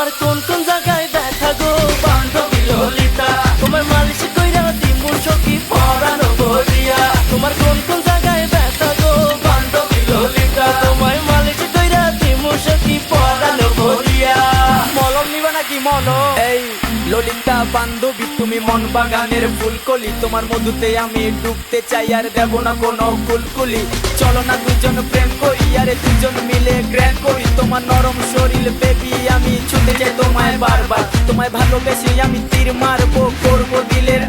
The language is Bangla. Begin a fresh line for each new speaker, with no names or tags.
তোমার কোন কোন জায়গায় ব্যথা গো বান্ধবী ললিতা, তোমার মালিশ কইরা দিমু সখী পরানো ভরিয়া। তোমার কোন কোন জায়গায় ব্যথা গো বান্ধবী ললিতা, তোমার মালিশ কইরা দিমু সখী পরানো ভরিয়া।
মলম নিবা নাকি মলম? এই ললিতা বান্ধবী তুমি মন বাগানের ফুলকলি, তোমার মধুতে আমি ডুবতে চাই আর দেব না কোনো কুলকুলি। চলো না দুজন প্রেম করি আরে দুজন মিলে গ্র্যান্ড করি, তোমার নরম শরীর বেবি আমি ছুটে যাই তোমায় বারবার। তোমায় ভালোবেসে আমি তীর মারবো, করবো দিলের